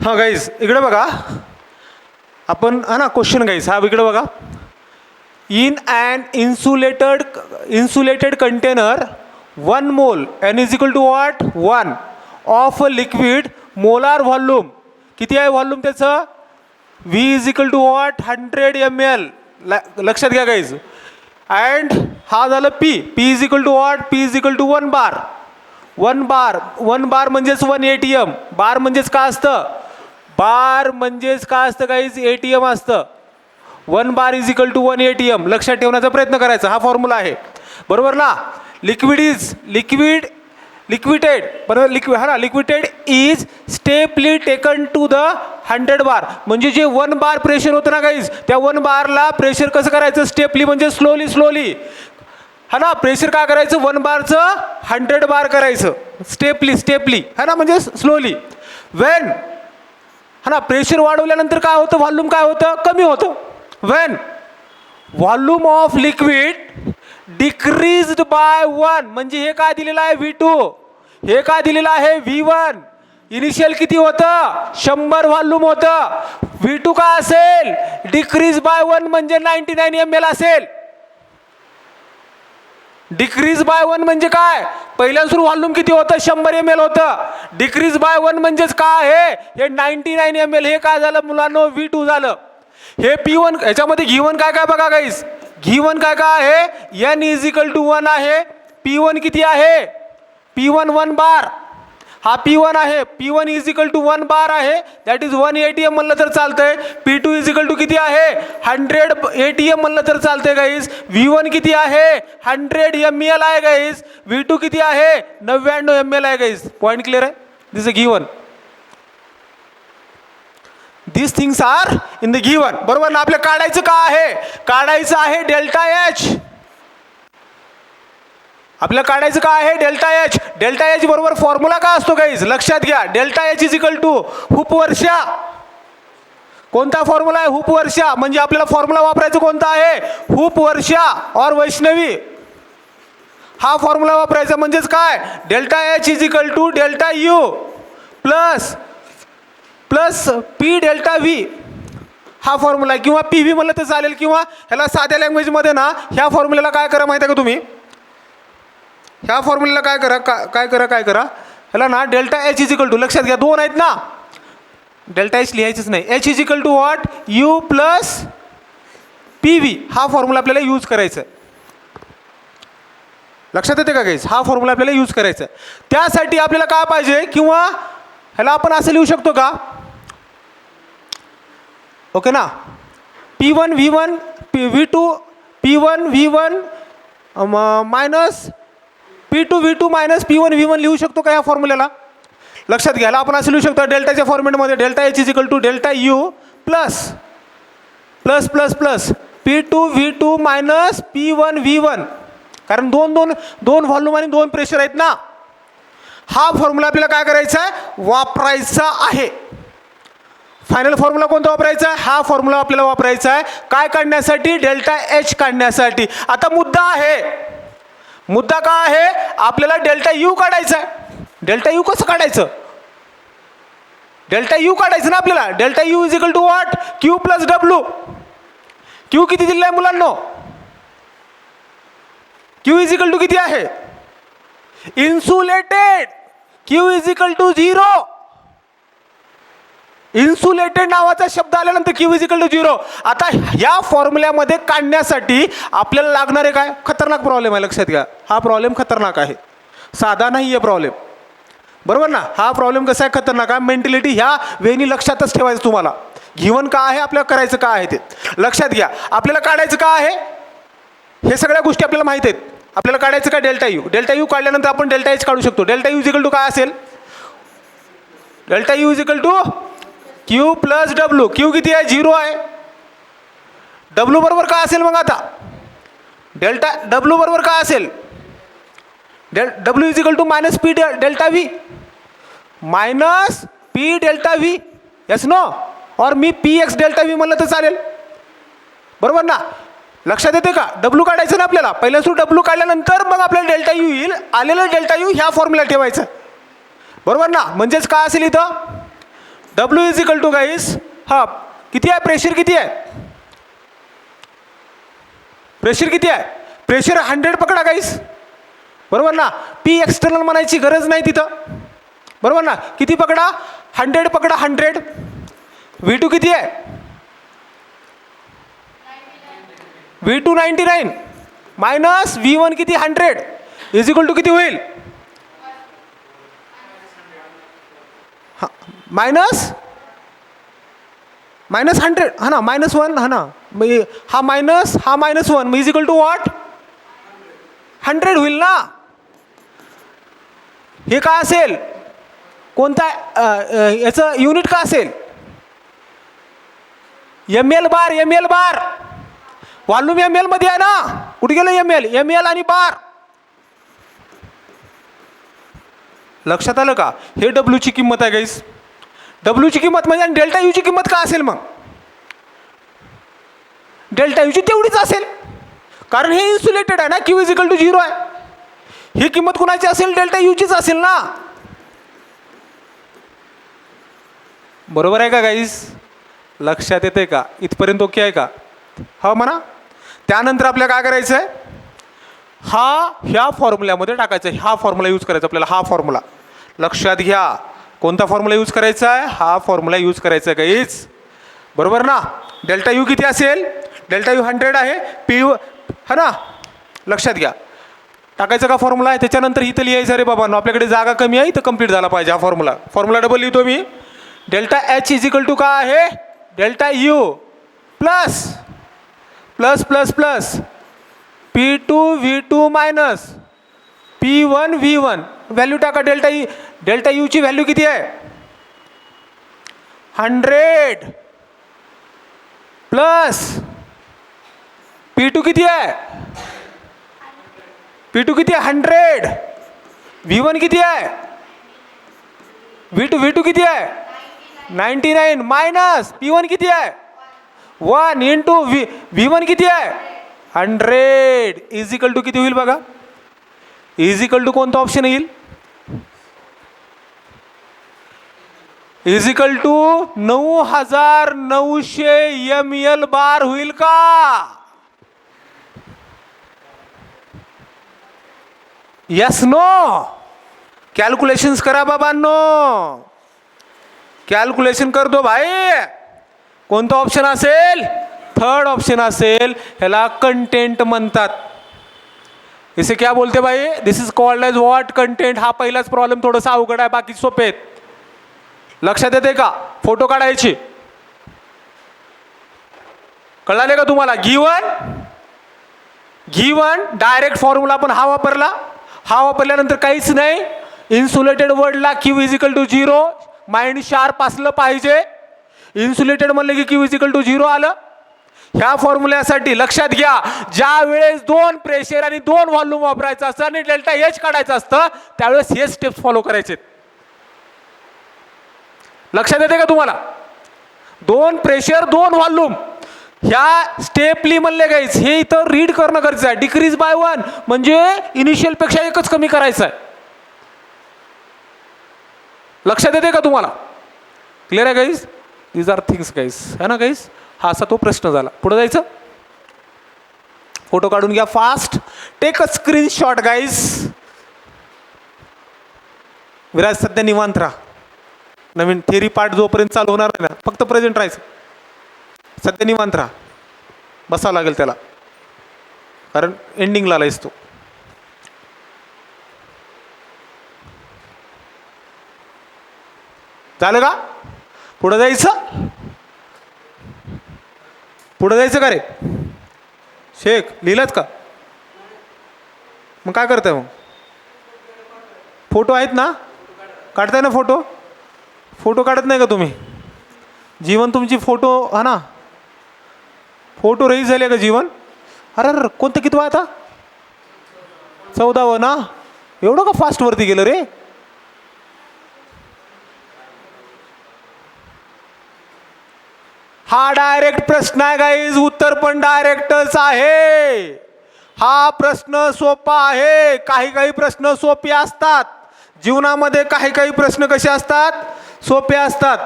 हां गाईज इकडे बघा, आपण हा ना क्वेश्चन गाईज हा इकडे बघा. In and insulated container 1 mole n is equal to what 1 of liquid molar volume. किती आहे व्हॉल्यूम त्याचं? V is equal to what 100 ml. लक्षात घ्या गाईज. अँड हा झालं P is equal to what P is equal to 1 bar. 1 bar म्हणजेच 1 ATM. बार म्हणजेच काय असतं? बार म्हणजेच काय असतं गाईज? ATM असतं. 1 bar is equal to 1 ATM. लक्षात ठेवण्याचा प्रयत्न करायचा. हा फॉर्म्युला आहे, बरोबर ना? लिक्विडेड बरोबर. लिक्विडेड इज स्टेपली टेकन टू द 100 बार. म्हणजे जे 1 बार प्रेशर होतं ना गाईज, त्या 1 बारला प्रेशर कसं करायचं? स्टेपली म्हणजे स्लोली हा ना. प्रेशर काय करायचं? 1 बारचं 100 बार करायचं. स्टेपली हा ना, म्हणजे स्लोली. वेन हा ना प्रेशर वाढवल्यानंतर काय होतं? व्हॉल्यूम काय होतं? कमी होतं. Wien volume of liquid decreased bye 1, म्हणजे हे काय दिलेलं आहे? V2. हे काय दिलेलं आहे? V1. इनिशियल किती होतं? 100 व्हॉल्यूम होतं. V2 काय असेल? डिक्रीज बाय 1 म्हणजे 99 ml असेल. डिक्रीज बाय 1 म्हणजे काय? पहिल्या सुरू व्हॉल्यूम किती होतं? 100 ml होतं. डिक्रीज बाय 1 म्हणजेच काय आहे? हे 99 ml. हे काय झालं मुलांनो? V2 झालं. हे P1. याच्यामध्ये घिवन काय काय बघा गाईस. घिवन काय काय आहे? N इज इक्वल टू 1 आहे. P1 किती आहे? P1 1 बार. हा P1 आहे. P1 इज इक्वल टू 1 बार आहे. दॅट इज 1 ATM म्हणलं तर चालतंय. P2 इज इक्वल टू किती आहे? 100 ATM म्हणलं तर चालतंय गाईस. V1 किती आहे? 100 ml आहे गाईस. V2 किती आहे? 99 ml आहे गाईस. पॉईंट क्लिअर आहे? This a given. These things are in the given. बरोबर ना? आपल्या काढायचं काय आहे? काढायचं आहे डेल्टा एच. आपल्याला काढायचं काय आहे? Delta H. डेल्टा एच बरोबर फॉर्म्युला काय असतो गाईज? लक्षात घ्या. Delta H is equal to हुप वर्षा. कोणता फॉर्म्युला आहे? हुप वर्षा. म्हणजे आपल्याला फॉर्म्युला वापरायचं कोणता आहे? हुप वर्षा और वैष्णवी. हा फॉर्म्युला वापरायचा. म्हणजेच काय? Delta H is equal to delta U plus P delta V. हा फॉर्म्युला आहे. किंवा PV म्हणलं तर चालेल, किंवा ह्याला साध्या लँग्वेजमध्ये ना ह्या फॉर्म्युल्याला काय करा माहिती आहे का तुम्ही? ह्या फॉर्म्युल्याला काय करा ह्याला ना delta H is equal to. लक्षात घ्या, 2 आहेत ना. डेल्टा एच लिहायचंच नाही. H is equal to what? U plus PV. हा फॉर्म्युला आपल्याला यूज करायचा आहे. लक्षात येते का गाईज? हा फॉर्म्युला आपल्याला यूज करायचा आहे. त्यासाठी आपल्याला काय पाहिजे? किंवा ह्याला आपण असं लिहू शकतो का? ओके ना. P1 V1 V2 P1 V1 minus P2 V2 minus P1 V1 लिहू शकतो का या फॉर्म्युल्याला? लक्षात घ्यायला आपण असं लिहू शकतो डेल्टाच्या फॉर्मेटमध्ये. Delta H is equal to delta U plus P2 V2 minus P1 V1. कारण दोन व्हॉल्यूम आणि 2 प्रेशर आहेत ना. हा फॉर्म्युला आपल्याला काय करायचा आहे? वापरायचा आहे. फायनल फॉर्म्युला कोणता वापरायचा आहे? हा फॉर्म्युला आपल्याला वापरायचा आहे. काय काढण्यासाठी? डेल्टा एच काढण्यासाठी. आता मुद्दा काय आहे? आपल्याला डेल्टा यू काढायचा आहे. डेल्टा यू कसं काढायचं? डेल्टा यू काढायचं ना आपल्याला. Delta U is equal to what? Q plus W. Q किती दिलेला आहे मुलांनो? क्यू इज इक्वल टू किती आहे? Insulated. Q is equal to 0. Insulated नावाचा शब्द आल्यानंतर क्यू इज इक्वल टू 0. आता या फॉर्म्युल्यामध्ये काढण्यासाठी आपल्याला लागणारे काय? खतरनाक प्रॉब्लेम आहे. लक्षात घ्या, हा प्रॉब्लेम खतरनाक आहे. साधा नाही आहे प्रॉब्लेम, बरोबर ना? हा प्रॉब्लेम कसा आहे? खतरनाक आहे. मेंटॅलिटी ह्या वेनी लक्षातच ठेवायचं तुम्हाला. गिवन काय आहे? आपल्याला करायचं काय आहे ते लक्षात घ्या. आपल्याला काढायचं काय आहे? हे सगळ्या गोष्टी आपल्याला माहित आहेत. आपल्याला काढायचं काय? Delta U. डेल्टा यू काढल्यानंतर आपण डेल्टा एच काढू शकतो. Delta U is equal to काय असेल? Delta U is equal to Q plus W. Q किती आहे? 0 आहे. डब्ल्यू बरोबर काय असेल मग? आता डेल्टा डब्ल्यू बरोबर काय असेल? W is equal to minus P delta V. Minus P delta V. Yes no? और मी PX डेल्टा V म्हणलं तर चालेल, बरोबर ना? लक्षात येते का? डब्ल्यू काढायचं ना आपल्याला. पहिल्या सुरू डब्ल्यू काढल्यानंतर मग आपल्याला डेल्टा यू येईल. आलेलं डेल्टा यू ह्या फॉर्म्युला ठेवायचं, बरोबर ना? म्हणजेच काय असेल इथं? W इज इक्वल टू गाईस हा किती आहे, प्रेशर किती आहे, प्रेशर किती आहे, प्रेशर 100 पकडा गाईस, बरोबर ना. पी एक्सटर्नल म्हणायची गरज नाही तिथं, बरोबर ना. किती पकडा, 100 पकडा, 100. V2 किती आहे, V2 99 मायनस V1 किती 100 इज इक्वल टू किती होईल, मायनस 100 हा ना, -1 हा ना, हा -1 इज इक्वल टू व्हॉट, 100 होईल ना. हे काय असेल, कोणता याचं युनिट का असेल, ml बार, व्हॉल्यूम ml मध्ये आहे ना, कुठे गेलं ml आणि बार, लक्षात आलं का. हे W ची किंमत आहे गाईस, W ची किंमत म्हणजे, आणि डेल्टा यू ची किंमत का असेल मग, डेल्टा यू ची तेवढीच असेल, कारण हे इन्सुलेटेड आहे ना, Q इज इक्वल टू 0 आहे. ही किंमत कुणाची असेल, डेल्टा यू चीच असेल ना, बरोबर आहे का गाईस, लक्षात येते का, इथपर्यंत ओके आहे का, हा म्हणा. त्यानंतर आपल्याला काय करायचं आहे, ह्या फॉर्म्युल्यामध्ये टाकायचं आहे, हा फॉर्म्युला यूज करायचा आपल्याला, हा फॉर्म्युला लक्षात घ्या. कोणता फॉर्म्युला यूज करायचा आहे, हा फॉर्म्युला यूज करायचा आहे गाईस, बरोबर ना. डेल्टा यू किती असेल, डेल्टा यू 100 आहे, पी हा ना, लक्षात घ्या. टाकायचं का फॉर्म्युला आहे, त्याच्यानंतर इथं लिहायचं रे बाबा, आपल्याकडे जागा कमी आहे, इथं कंप्लीट झाला पाहिजे हा फॉर्म्युला डबल लिहितो मी. Delta H is equal to काय आहे, delta U plus plus plus plus P2 V2 minus P1 V1, value टाका. डेल्टा यू ची व्हॅल्यू किती आहे, 100 प्लस P2 किती आहे, P2 किती आहे 100, V1 किती आहे, V2 किती आहे 99 मायनस P1 किती आहे 1 इंटू V1 किती आहे 100 इज इक्वल टू किती होईल बघा, इज इक्वल टू कोणता ऑप्शन येईल, इज इक्वल टू 9900 ml बार होईल का, यस नो. कॅल्क्युलेशन्स करा बाबांनो, कॅल्क्युलेशन कर दो भाई. कोणता ऑप्शन असेल, थर्ड ऑप्शन असेल, ह्याला कंटेंट म्हणतात. इसे क्या बोलते भाई, this is called as what, content. हा पहिलाच प्रॉब्लेम थोडासा अवघड आहे, बाकी सोपे आहेत. लक्षात येते का, फोटो काढायची, कळाले का तुम्हाला. गिवन डायरेक्ट फॉर्म्युला आपण हा वापरला, हा वापरल्यानंतर काहीच नाही. इन्सुलेटेड वर्डला Q is equal to 0, mind sharp असलं पाहिजे. इन्सुलेटेड म्हणलं की Q इज इक्वल टू 0 आलं. ह्या फॉर्म्युल्यासाठी लक्षात घ्या, ज्या वेळेस 2 प्रेशर आणि 2 व्हॉल्यूम वापरायचं असतं आणि डेल्टा एच काढायचं असतं, त्यावेळेस हे स्टेप्स फॉलो करायचे. लक्षात येते का तुम्हाला, 2 प्रेशर 2 व्हॉल्यूम, ह्या स्टेपली म्हणले गाईज, हे इथं रीड करणं गरजेचं आहे. डिक्रीज बाय 1 म्हणजे इनिशियल पेक्षा एकच कमी करायचं आहे. लक्षात येते का तुम्हाला, क्लिअर आहे guys. These are things guys, है ना गाईज. हा असा तो प्रश्न झाला. पुढे जायचं, फोटो काढून घ्या fast, take a screenshot guys. Viraj सध्या निवांत राहा, नवीन थेरी पार्ट जोपर्यंत चालू होणार नाही ना, फक्त प्रेझेंट राहायचं. सध्या निवांत राहा, बसावं लागेल त्याला, कारण एंडिंगला आलायस तो. झालं का, पुढं जायचं, पुढं जायचं का रे शेख, लिहिलंत का, मग काय करताय मग. फोटो आहेत ना, काढताय ना फोटो, फोटो काढत नाही का तुम्ही. जीवन तुमची फोटो हा ना, फोटो रही झाले का जीवन. अरे कोणतं कितवा आता, 14वं ना, एवढं का फास्ट वरती गेलं रे. हा डायरेक्ट प्रश्न आहे गाईज, उत्तर पण डायरेक्टच आहे. हा प्रश्न सोपा आहे. काही काही प्रश्न सोपे असतात जीवनामध्ये, काही काही प्रश्न कसे असतात, सोपे असतात.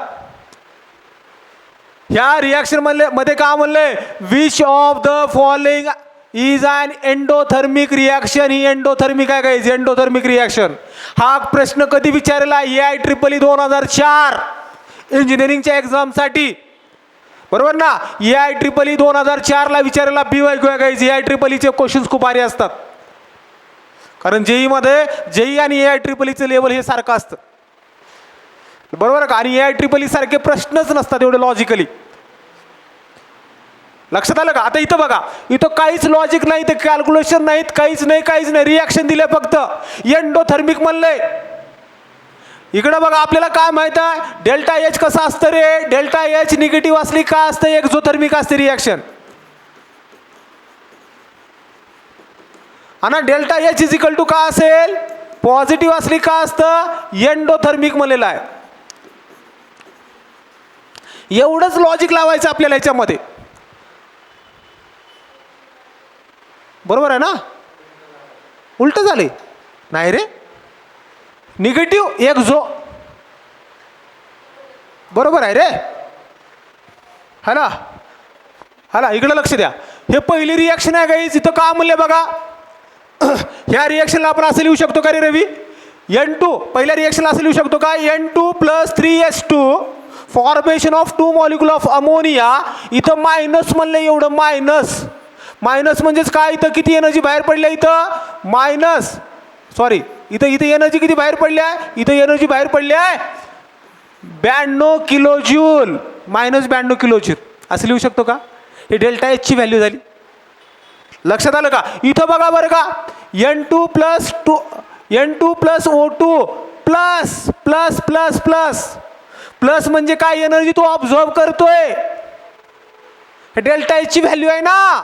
ह्या रिॲक्शन मध्ये का म्हणलंय, which of the following is an endothermic reaction. ही एंडोथर्मिक आहे गाईज, एंडोथर्मिक रिॲक्शन. हा प्रश्न कधी विचारला, AIEEE 2004 इंजिनिअरिंगच्या एक्झामसाठी, बरोबर ना. AIEEE 2004 ला विचारलेला BYQ आहे गाईज. AIEEE क्वेश्चन्स खूप भारी असतात, कारण जेई आणि AIEEE लेवल हे सारखं असतं, बरोबर का. आणि AIEEE सारखे प्रश्नच नसतात एवढे लॉजिकली. लक्षात आलं का. आता इथं बघा, इथं काहीच लॉजिक नाही, इथं कॅल्क्युलेशन नाहीत, काहीच नाही. रिॲक्शन दिले फक्त, एंडोथर्मिक म्हणलंय. इकडं बघा, आपल्याला काय माहित आहे, डेल्टा एच कसं असतं रे. डेल्टा एच निगेटिव्ह असली काय असतं, एक्झोथर्मिक असते रिॲक्शन. आणि delta H is equal to काय असेल, पॉझिटिव्ह असली काय असतं, एंडोथर्मिक म्हणलेलं आहे. एवढंच लॉजिक लावायचं आपल्याला याच्यामध्ये, बरोबर आहे ना. उलट झाले नाही रे, निगेटिव्ह एक्झो, बरोबर आहे रे. हा ना, इकडे लक्ष द्या. हे पहिली रिॲक्शन आहे गाईज. इथं का म्हणले बघा, ह्या रिॲक्शनला आपण असं लिहू शकतो का रे रवी, N2. पहिल्या रिॲक्शनला असं लिहू शकतो का, N2 + 3H2 formation of 2 molecule of ammonia. इथं मायनस म्हणलं, एवढं मायनस म्हणजेच काय, इथं किती एनर्जी बाहेर पडल्या, इथं मायनस, सॉरी, इथं एनर्जी किती बाहेर पडली आहे, इथं एनर्जी बाहेर पडली आहे 92 किलोजूल, -92 किलोजूल असं लिहू शकतो का. हे डेल्टा एच ची व्हॅल्यू झाली. लक्षात आलं का. इथं बघा बरं का, N2 + O2 प्लस म्हणजे काय, एनर्जी तो ऑब्झर्व करतोय. हे डेल्टा एच ची व्हॅल्यू आहे ना.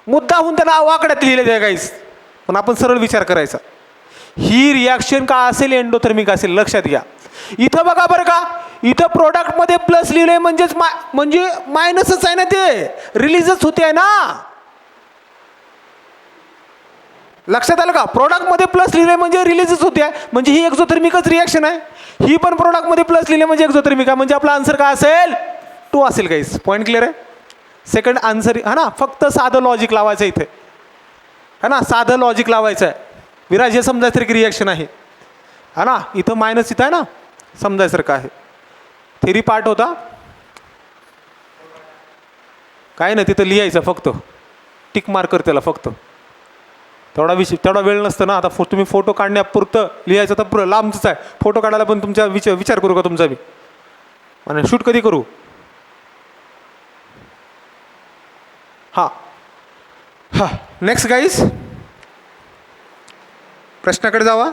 मुद्दा होऊन त्यांना वाकड्यात लिहिलेलं आहे गाईस, पण आपण सरळ विचार करायचा. ही रिॲक्शन का असेल, एंडोथर्मिक असेल. लक्षात घ्या. इथं बघा बरं का, इथं प्रोडक्टमध्ये प्लस लिहिलंय म्हणजे मायनसच आहे ना, ते रिलीजच होते आहे ना. लक्षात आलं का. प्रोडक्टमध्ये प्लस लिहिले म्हणजे रिलीजच होते आहे, म्हणजे ही एक्झोथर्मिकच रिॲक्शन आहे. ही पण प्रोडक्टमध्ये प्लस लिहिले म्हणजे एक्झोथर्मिक आहे, म्हणजे आपला आन्सर काय असेल, 2 असेल गाईस. पॉईंट क्लिअर आहे. सेकंड आन्सर हा ना, फक्त साधं लॉजिक लावायचं इथे, है ना, साधं लॉजिक लावायचं आहे. विराज हे समजायचं की रिॲक्शन आहे, हा ना. इथं मायनस इथं आहे ना, समजायसारखं आहे. थेरी पार्ट होता काय ना, तिथं लिहायचं फक्त, टिक मार्कर त्याला फक्त. तेवढा वेळ नसतं ना. आता तुम्ही फोटो काढण्यापुरतं लिहायचं तर लांबच आहे. फोटो काढायला पण तुमचा विचार करू का तुमचा मी, आणि शूट कधी करू. हां नेक्स्ट गाईज, प्रश्नाकडे जावा.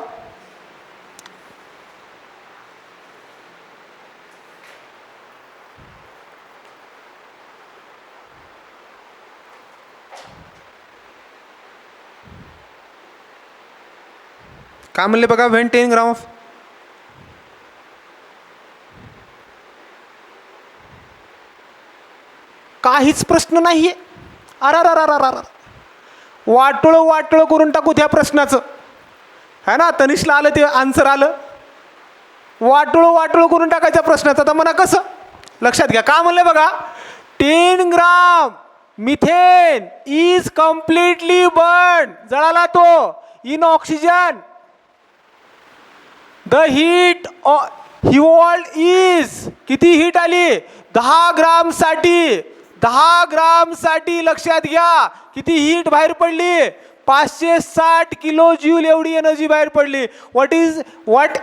काय म्हणले बघा, व्हेन 10 ग्राम ऑफ काहीच प्रश्न नाहीये. वाटोळं करून टाकू त्या प्रश्नाचं, है ना. तनिषला आलं ते आन्सर आलं, वाटोळं करून टाकायच्या प्रश्नाचं. आता म्हणा कसं, लक्षात घ्या. काय म्हणलं बघा, 10 gram methane is completely burn, जळाला तो in oxygen. The heat evolved is, किती हीट आली, 10 ग्राम साठी लक्षात घ्या किती हीट बाहेर पडली, 560 किलो ज्यूल एवढी एनर्जी बाहेर पडली. What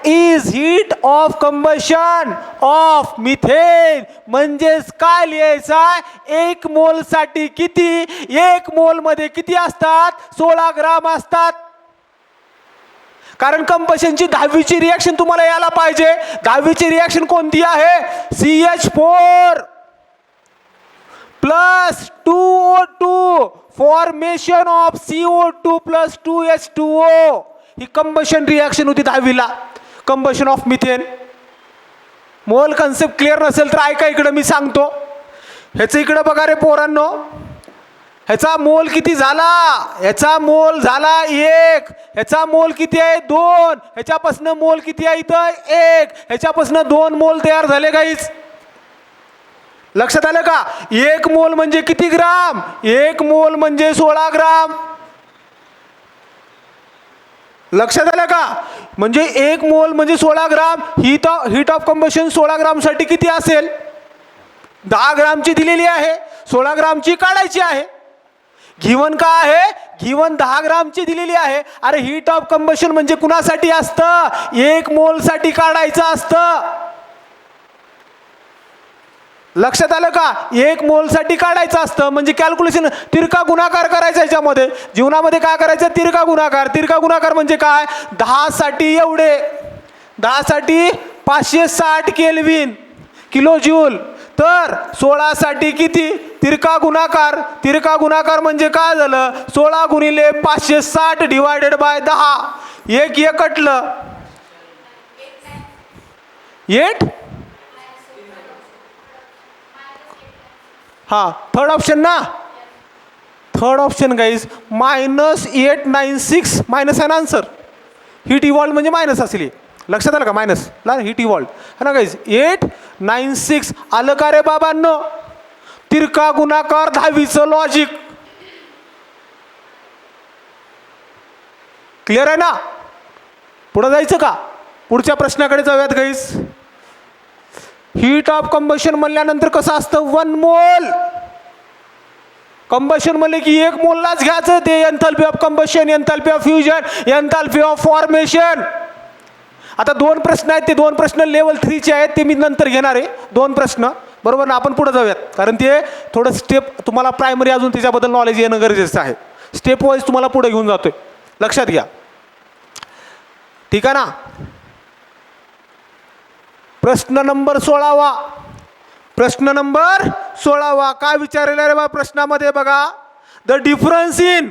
is heat of combustion of methane, म्हणजेच काय लिहायचा, 1 मोल साठी किती, 1 मोल मध्ये किती असतात, 16 ग्राम असतात. कारण कंबशनची 10वीची रिॲक्शन तुम्हाला यायला पाहिजे. 10वीची रिॲक्शन कोणती आहे, CH4 + 2O2 formation of CO2 + 2H2O. He combustion reaction होती 10वीला, कंबशन ऑफ मिथेन. मोल कन्सेप्ट क्लिअर नसेल तर ऐका, इकडं मी सांगतो. ह्याचं इकडं बघा रे पोरांनो, ह्याचा मोल किती झाला, ह्याचा मोल झाला 1, ह्याचा मोल किती आहे 2, ह्याच्यापासून मोल किती आहे इथं 1, ह्याच्यापासून 2 मोल तयार झाले गाईज. लक्षात आलं का? 1 मोल म्हणजे किती ग्राम? 1 मोल म्हणजे 16 ग्राम. लक्षात आलं का? म्हणजे 1 मोल म्हणजे 16 ग्राम. हीट ऑफ कंबशन 16 ग्रामसाठी किती असेल? 10 ग्रामची दिलेली आहे, 16 ग्रामची काढायची आहे. गिवन का आहे? गिवन 10 ग्रामची दिलेली आहे. अरे हीट ऑफ कंबशन म्हणजे कुणासाठी असतं? 1 मोलसाठी काढायचं असतं. लक्षात आलं का? 1 मोलसाठी काढायचं असतं. म्हणजे कॅल्क्युलेशन तिरका गुणाकार करायचा. याच्यामध्ये जीवनामध्ये काय करायचं? तिरका गुणाकार. तिरका गुणाकार म्हणजे काय? 10 साठी एवढे, 10 साठी 560 केल्विन किलो जूल, तर 16 साठी किती? तिरका गुणाकार. तिरका गुणाकार म्हणजे काय झालं? 16 गुणिले 560 डिवायडेड बाय 10. एक कटलं 8. हां, थर्ड ऑप्शन ना? थर्ड ऑप्शन गाईज -896 मायनस आहे ना आन्सर. हीट इव्हॉल्व म्हणजे मायनस असेल. लक्षात आलं का? मायनस ला हीट इव्हॉल्व है ना गाईज. 896 आलं का रे बाबांनो? तिरका गुणाकार 10वीचं लॉजिक क्लिअर आहे ना? पुढे जायचं का? पुढच्या प्रश्नाकडे जाऊयात गाईज. हीट ऑफ कंबशन म्हणल्यानंतर कसं असतं? 1 मोल. कंबशन म्हणले की 1 मोललाच घ्यायचं. ते एन्थॅल्पी of combustion, एन्थॅल्पी of fusion, एन्थॅल्पी of formation. आता 2 प्रश्न आहेत. ते 2 प्रश्न लेवल 3चे आहेत. ते मी नंतर घेणार आहे 2 प्रश्न. बरोबर ना? आपण पुढे जाऊयात, कारण ते थोडं स्टेप तुम्हाला प्रायमरी अजून त्याच्याबद्दल नॉलेज येणं गरजेचं आहे. स्टेप वाईज तुम्हाला पुढे घेऊन जातोय. लक्षात घ्या. ठीक आहे ना? प्रश्न नंबर 16वा. प्रश्न नंबर 16वा काय विचारलेला रे बा प्रश्नामध्ये? बघा, the difference in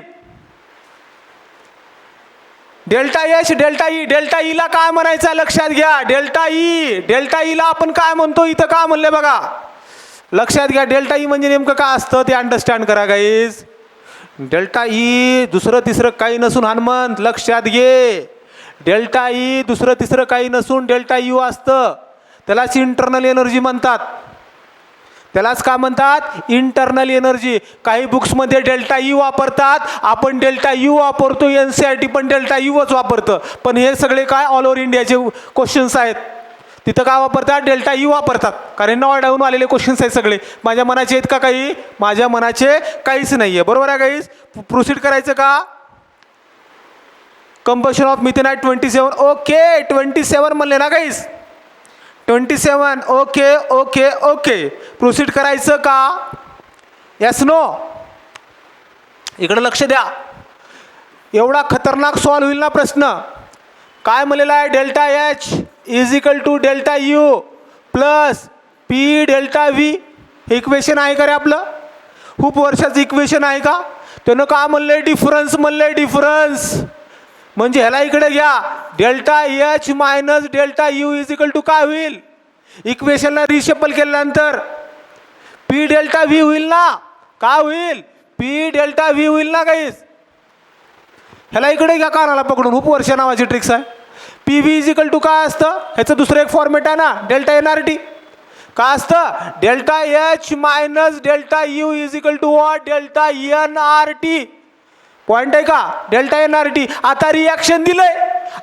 delta H delta E. Delta ईला काय म्हणायचं? लक्षात घ्या. डेल्टा ई, डेल्टा ईला आपण काय म्हणतो? इथं काय म्हणले बघा, लक्षात घ्या. डेल्टा ई म्हणजे नेमकं काय असतं ते अंडरस्टँड करा गाईज. डेल्टा ई दुसरं तिसरं काही नसून हनुमंत लक्षात घे. डेल्टा ई दुसरं तिसरं काही नसून डेल्टा यू असतं. त्यालाच इंटरनल एनर्जी म्हणतात. त्यालाच काय म्हणतात? Internal energy. काही बुक्समध्ये डेल्टा ई वापरतात, आपण डेल्टा यू वापरतो. NCERT पण डेल्टा यूच वापरतं. पण हे सगळे काय ऑल ओव्हर इंडियाचे क्वेश्चन्स आहेत. तिथं काय वापरतात? डेल्टा यू वापरतात. कारण नॉट डाऊन आलेले क्वेश्चन्स आहेत सगळे. माझ्या मनाचे आहेत का काही? माझ्या मनाचे काहीच नाही आहे. बरोबर आहे गाईज? प्रोसीड करायचं का? कंबशन ऑफ मिथेन आहे 27. ओके, 27 म्हणले ना guys? 27. Okay okay okay. Proceed करायचं का? Yes no? इकडे लक्ष द्या. एवढा खतरनाक सॉल्व होईल ना प्रश्न. काय म्हणलेला आहे? Delta H is equal to delta U plus P delta V. हे इक्वेशन आहे का रे आपलं? खूप वर्षाचं इक्वेशन आहे का? त्यानं काय म्हणलंय? डिफरन्स म्हणलंय. डिफरन्स म्हणजे ह्याला इकडे घ्या. Delta H minus delta U is equal to काय होईल? इक्वेशनला रिशफल केल्यानंतर पी डेल्टा व्ही होईल ना? काय होईल? पी डेल्टा व्ही होईल ना गाईज? ह्याला इकडे घ्या कानाला पकडून. उपवर्ष नावाची ट्रिक्स आहे. P V is equal to काय असतं? ह्याचं दुसरं एक फॉर्मेट आहे ना, डेल्टा NRT. काय असतं? Delta H minus delta U is equal to what? Delta NRT. Point आहे का? Delta NRT. आता रिॲक्शन दिलंय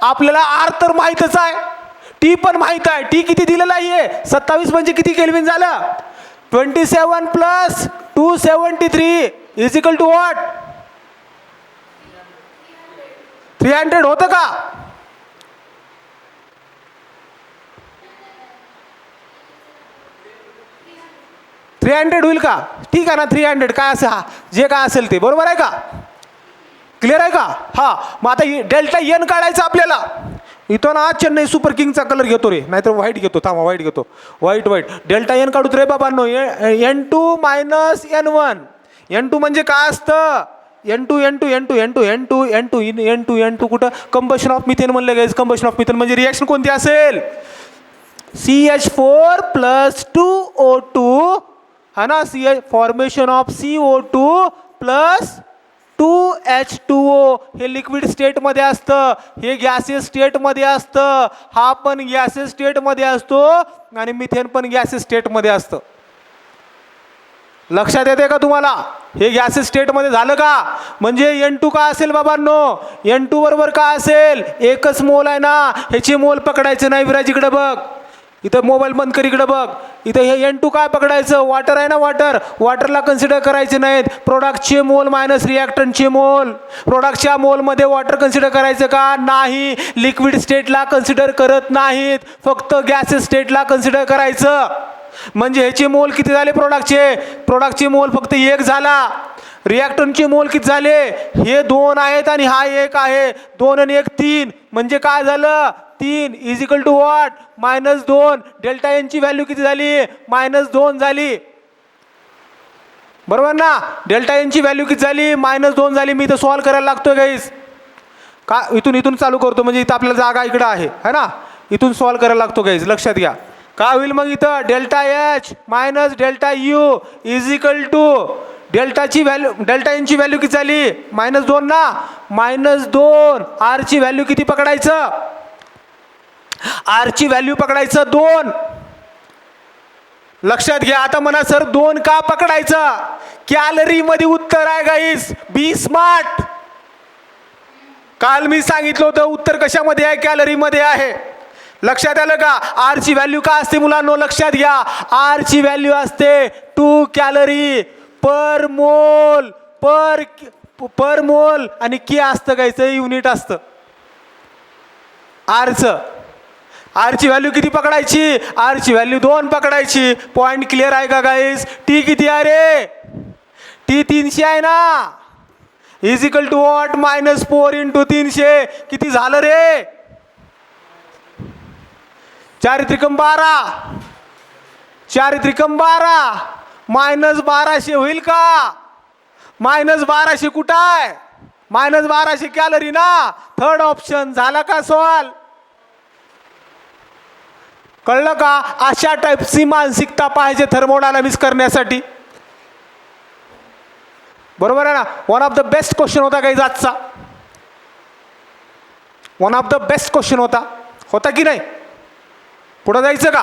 आपल्याला. आर तर माहीतच आहे, टी पण माहीत आहे. टी किती दिलेला आहे? 27 म्हणजे किती केल्विन झालं? 27 plus 273 is equal to what? 300 होतं का? $300 होईल का? ठीक आहे ना. 300 काय असं, हा जे काय असेल ते. बरोबर आहे का? क्लिअर आहे का? हा. मग आता डेल्टा एन काढायचं आपल्याला. इथं ना चेन्नई सुपर किंगचा कलर घेतो रे, नाहीतर व्हाईट घेतो. थांबा, व्हाईट घेतो. व्हाईट. डेल्टा एन काढूत रे बाबांनो. N2 minus N1. N2 म्हणजे काय असतं? N2 कुठं? कंबशन ऑफ मिथेन म्हणलं गाईज. कंबशन ऑफ मिथेन म्हणजे रिॲक्शन कोणती असेल? CH4 प्लस 2O2 है ना. Formation of CO2 plus 2H2O. हे लिक्विड स्टेटमध्ये असतं, हे गॅसेस स्टेटमध्ये असतं. हा पण गॅसेस स्टेटमध्ये असतो आणि मिथेन पण गॅसेस स्टेटमध्ये असतं. लक्षात येते का तुम्हाला? हे गॅसेस स्टेटमध्ये झालं का? म्हणजे N2 का असेल बाबांनो? N2 बरोबर का असेल? एकच मोल आहे ना, ह्याचे मोल पकडायचं नाही. विराज इकडे बघ, इथं मोबाईल बंद कर, इकडे बघ. इथं हे N2 काय पकडायचं? वॉटर आहे ना, वॉटर. वॉटरला कन्सिडर करायचे नाहीत. प्रोडक्टचे मोल मायनस रिॲक्टंटचे मोल. प्रोडक्टच्या मोलमध्ये वॉटर कन्सिडर करायचं का? नाही. लिक्विड स्टेटला कन्सिडर करत नाहीत, फक्त गॅसेस स्टेटला कन्सिडर करायचं. म्हणजे ह्याचे मोल किती झाले? प्रोडक्टचे मोल फक्त 1 झाला. रिॲक्टंटचे मोल किती झाले? हे 2 आहेत आणि हा 1 आहे. 2 आणि 1 3. म्हणजे काय झालं? 3 is equal to what? -2. Delta एनची व्हॅल्यू किती झाली? -2 झाली. बरोबर ना? डेल्टा एनची व्हॅल्यू किती झाली? -2 झाली. मी इथं सॉल्व करायला लागतोय गाईस का? इथून चालू करतो, म्हणजे इथं आपल्याला जागा इकडं आहे ना, इथून सॉल्व करायला लागतो गाईस. लक्षात घ्या. काय होईल मग इथं? Delta H minus delta U is equal to डेल्टाची व्हॅल्यू, डेल्टा एनची व्हॅल्यू किती झाली? -2 ना. -2. आरची व्हॅल्यू किती पकडायचं? आरची व्हॅल्यू पकडायचं 2. लक्षात घ्या. आता म्हणा सर 2 का पकडायचं? कॅलरी मध्ये उत्तर आहे गाईस. बी स्मार्ट. काल मी सांगितलं होतं उत्तर कशामध्ये आहे? कॅलरी मध्ये आहे. लक्षात आलं का? आरची व्हॅल्यू का असते मुलांनो? लक्षात घ्या. आरची व्हॅल्यू असते 2 कॅलरी पर मोल. पर मोल आणि के असतं गायचं युनिट असतं आरचं. आरची व्हॅल्यू किती पकडायची? आरची व्हॅल्यू 2 पकडायची. पॉइंट क्लिअर आहे का गाईस? टी किती आहे रे? टी 300 आहे ना. Is equal to what? -4 × 300. किती झालं रे? 4 त्रिकम 12. 4 त्रिकम 12. -1200 होईल का? -1200 कुठं आहे? -1200 कॅलरी ना. थर्ड ऑप्शन झाला का सॉल्व? कळलं का? अशा टाईपची मानसिकता पाहिजे थर्मोडायनामिक्स करण्यासाठी. बरोबर आहे ना? One of the best question होता काही आजचा. One of the best question होता की नाही? पुढे जायचं का?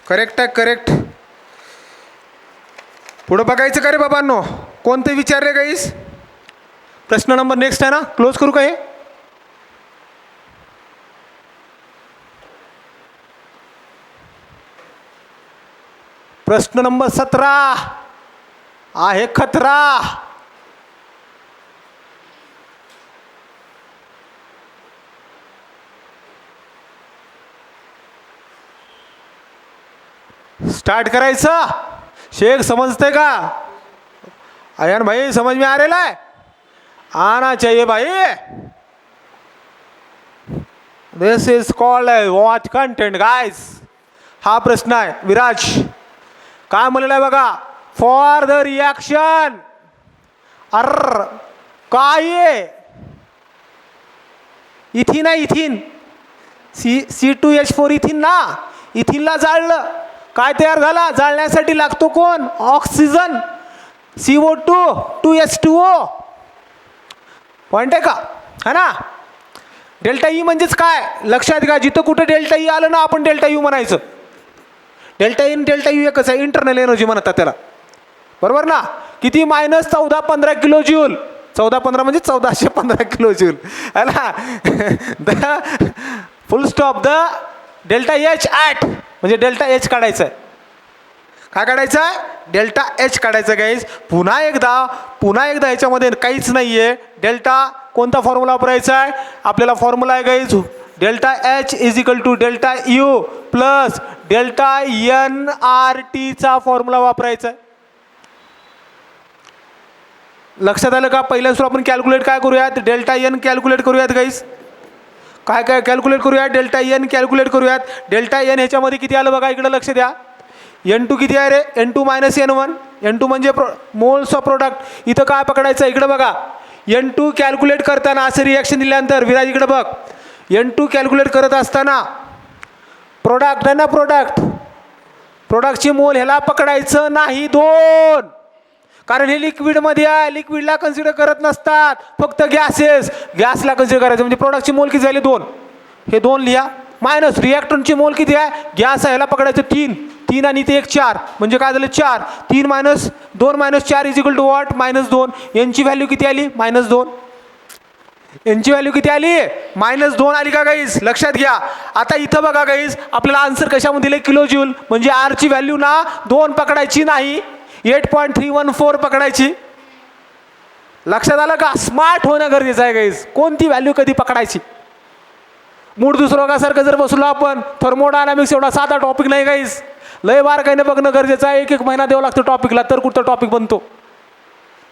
करेक्ट आहे, करेक्ट. पुढे बघायचं का रे बाबांनो? कोणते विचारले गाईस? प्रश्न नंबर नेक्स्ट आहे ना, क्लोज करू का हे? प्रश्न नंबर 17 आहे खतरा. स्टार्ट करायचं. शेख समझते का? अयन भाई समझ में आ रहा है? आना चाहिए भाई. This is called watch content guys. हा प्रश्न आहे. विराज काय म्हणलेला आहे बघा? For the reaction. अर काय? इथिन आहे, इथिन. C2H4 इथिन ना. इथिनला जाळलं काय तयार झाला? जाळण्यासाठी लागतो कोण? ऑक्सिजन. CO2 2H2O. पॉइंट आहे का? है ना? डेल्टा ई म्हणजेच काय? लक्षात घ्या. जिथं कुठं डेल्टा ई आलं ना, आपण डेल्टा यू म्हणायचं. डेल्टा ई डेल्टा यू एकच आहे. इंटरनल एनर्जी म्हणतात त्याला. बरोबर ना? किती? -1415 किलो जूल. 1415 म्हणजे 1415 किलो जूल है ना. The full stop the delta H at म्हणजे डेल्टा एच काढायचं आहे. काय काढायचं आहे? डेल्टा एच काढायचं गाईज. पुन्हा एकदा याच्यामध्ये काहीच नाही आहे. डेल्टा कोणता फॉर्म्युला वापरायचा आहे? आपल्याला फॉर्म्युला आहे guys delta H is equal to delta U plus delta NRTचा फॉर्म्युला वापरायचा आहे. लक्षात आलं का? पहिल्या आपण कॅल्क्युलेट काय करूयात? डेल्टा एन कॅल्क्युलेट करूयात गाईज. काय कॅल्क्युलेट करूयात? डेल्टा एन कॅल्क्युलेट करूयात. डेल्टा एन ह्याच्यामध्ये किती आलं बघा, इकडे लक्ष द्या. N2 किती आहे रे? N2 - N1. N2 म्हणजे मोल्स ऑफ प्रोडक्ट. इथं काय पकडायचं? इकडे बघा. N2 कॅल्क्युलेट करताना असं रिॲक्शन दिल्यानंतर विराज इकडे बघ. N2 कॅल्क्युलेट करत असताना प्रोडक्ट आहे ना, प्रोडक्टची मोल ह्याला पकडायचं नाही 2. कारण हे लिक्विडमध्ये आहे, लिक्विडला कन्सिडर करत नसतात, फक्त गॅसेस. गॅसला कन्सिडर करायचं म्हणजे प्रोडक्टची मोल किती झाली 2, हे 2 लिहा. मायनस रिॲक्टंटची मोल किती आहे, गॅस आहे ह्याला पकडायचं 3, 3 आणि ते 1 4 म्हणजे काय झालं 4. 3 minus 2 minus 4 is equal to what, -2. यांची व्हॅल्यू किती आली, -2. यांची व्हॅल्यू किती आली, -2 आली का गाईज, लक्षात घ्या. आता इथं बघा गाईज, आपल्याला आन्सर कशामध्ये दिले, किलो ज्यूल. म्हणजे आरची व्हॅल्यू ना 2 पकडायची नाही, 8.314 पकडायची. लक्षात आलं का, स्मार्ट होणं गरजेचं आहे गाईज. कोणती व्हॅल्यू कधी पकडायची. मूळ दुसरोगासारखं जर बसलो आपण, थर्मोडायनामिक्स एवढा साधा टॉपिक नाही गाईज, लय बारकाईने बघणं गरजेचं आहे. 1-1 महिना द्यावं लागतं टॉपिकला, तर कुठं टॉपिक बनतो.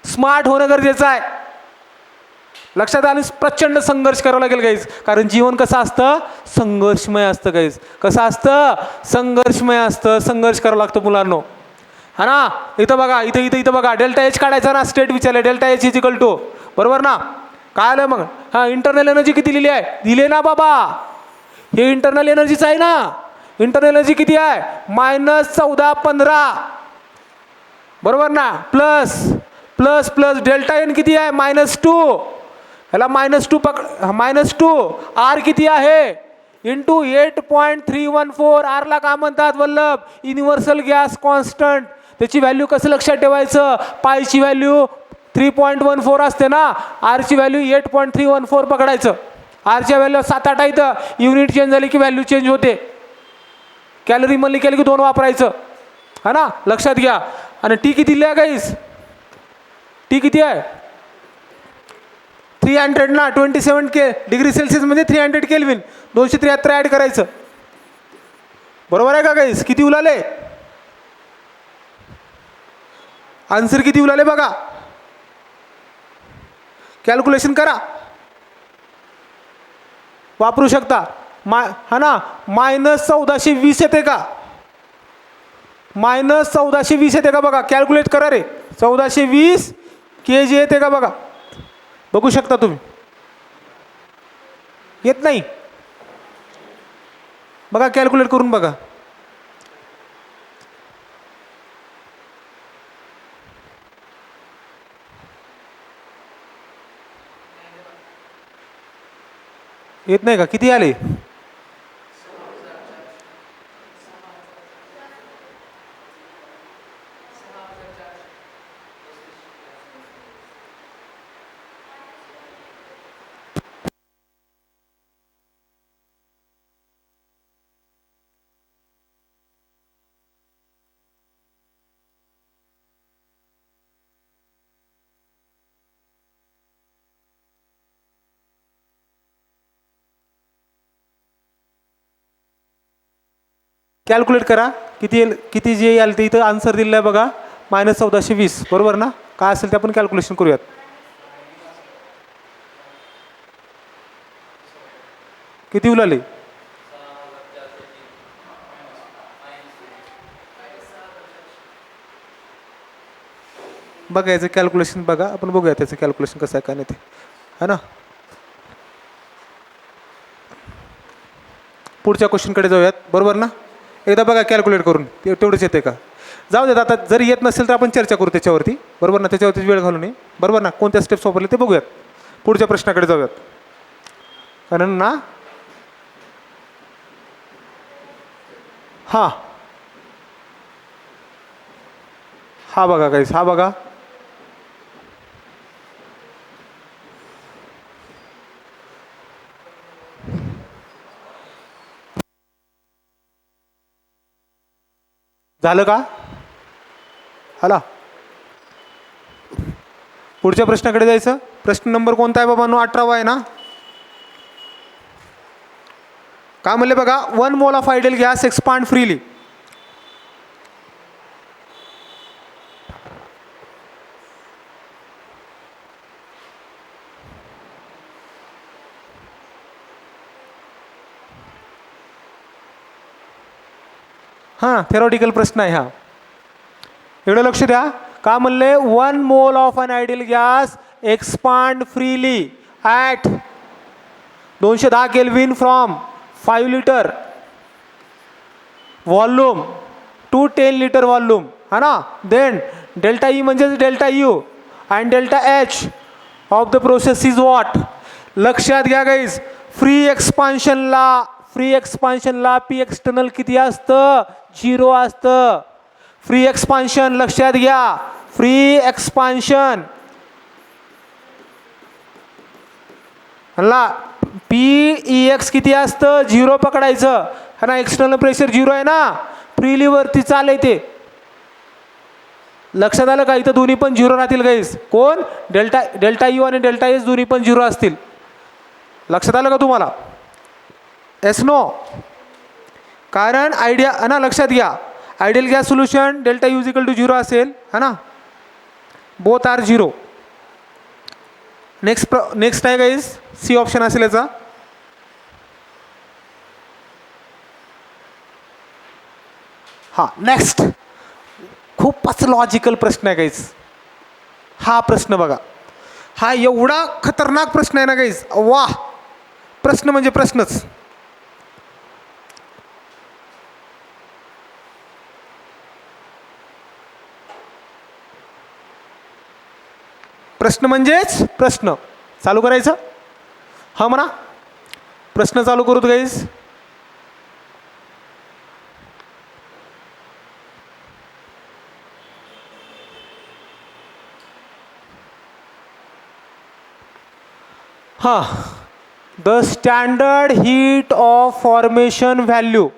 स्मार्ट होणं गरजेचं आहे. लक्षात आलं, प्रचंड संघर्ष करावा लागेल गाईज. कारण जीवन कसं असतं, संघर्षमय असतं गाईज. कसं असतं, संघर्षमय असतं. संघर्ष करावं लागतं मुलांनो, हा ना. इथं बघा, इथं बघा, डेल्टा एच काढायचा ना, स्टेट विचारले, delta H is equal to, बरोबर ना. काय आलं मग, हा इंटरनल एनर्जी किती लिहिली आहे, दिले ना बाबा, हे इंटरनल एनर्जीच आहे ना. इंटरनल एनर्जी किती आहे, -1415, बरोबर ना. Plus plus plus delta N किती आहे, -2. ह्याला -2 आर किती आहे, इंटू 8.314. आरला काय म्हणतात वल्लभ, युनिव्हर्सल गॅस कॉन्स्टंट. त्याची व्हॅल्यू कसं लक्षात ठेवायचं, पायची व्हॅल्यू 3.14 असते ना, आरची व्हॅल्यू 8.314 पकडायचं. आरच्या व्हॅल्यू 7-8 आहे, तर युनिट चेंज झाली की व्हॅल्यू चेंज होते. कॅलरी म्हणली केली की 2 वापरायचं, हा ना, लक्षात घ्या. आणि टी किती दिली आहे गाईस, टी किती आहे, 300 ना, 27 डिग्री सेल्सिअस म्हणजे 300 केल्विन. 273 ॲड करायचं, बरोबर आहे का गाईस. किती उलाले, आन्सर किती उलाले बघा, कॅल्क्युलेशन करा, वापरू शकता. हा ना, -1420 येते का, -1420 येते का बघा, कॅल्क्युलेट करा रे. 1420 kg येते का बघा, बघू शकता तुम्ही. येत नाही, बघा कॅल्क्युलेट करून बघा. येत नाही का, किती आले, कॅल्क्युलेट करा किती येईल, किती जे येईल ते. इथं आन्सर दिलेलं आहे बघा, -1420, बरोबर ना. काय असेल ते आपण कॅल्क्युलेशन करूयात. किती उलाले, बघा याचं कॅल्क्युलेशन बघा, आपण बघूया त्याचं कॅल्क्युलेशन कसं आहे काय नाही ते, है ना. पुढच्या क्वेश्चनकडे जाऊयात, बरोबर ना. एकदा बघा कॅल्क्युलेट करून तेवढंच येते का, जाऊ देत. आता जर येत नसेल तर आपण चर्चा करू त्याच्यावरती, बरोबर ना. त्याच्यावरती वेळ घालू नये, बरोबर ना. कोणत्या स्टेप्स वापरले ते बघूयात. पुढच्या प्रश्नाकडे जाऊयात, कारण ना हां हा बघा काहीच, हा बघा, झालं का, हाला. पुढच्या प्रश्नाकडे जायचं. प्रश्न नंबर कोणता आहे बाबांनो, 18वा आहे ना. काय म्हणले बघा, 1 mole of ideal gas expand freely. हां, थेरॉटिकल प्रश्न आहे हा, एवढं लक्ष द्या. का म्हणले, 1 mole of an ideal gas expand freely at 210 kelvin from 5 litre volume to 10 litre volume, है ना. देन डेल्टा ई म्हणजेच delta U and delta H of the process is what. लक्षात घ्या गाईज, फ्री एक्सपान्शनला पी एक्सटर्नल किती असतं? 0 असतं. Free expansion लक्षात घ्या, फ्री एक्सपान्शन ला पी ई एक्स किती असतं? 0 पकडायचं है ना. एक्सटर्नल प्रेशर 0 आहे ना, फ्रीली वरती चालय ते. लक्षात आलं का? इथं दोन्ही पण 0 राहतील गाईस. कोण? डेल्टा यू आणि डेल्टा एस दोन्ही पण 0 असतील. लक्षात आलं का तुम्हाला? S no. कारण आयडिया है ना, लक्षात घ्या, ideal gas solution delta U equal to 0 असेल है ना, बोथ आर 0. नेक्स्ट आहे गाईज, सी ऑप्शन असेल याचा. हा नेक्स्ट खूपच लॉजिकल प्रश्न आहे गाईज. हा प्रश्न बघा, हा एवढा खतरनाक प्रश्न आहे ना गाईज, वाह. प्रश्न म्हणजे प्रश्नच. प्रश्न म्हणजेच प्रश्न. चालू करायचं. हा म्हणा, प्रश्न चालू करूत गाईज. हां, the standard heat of formation value,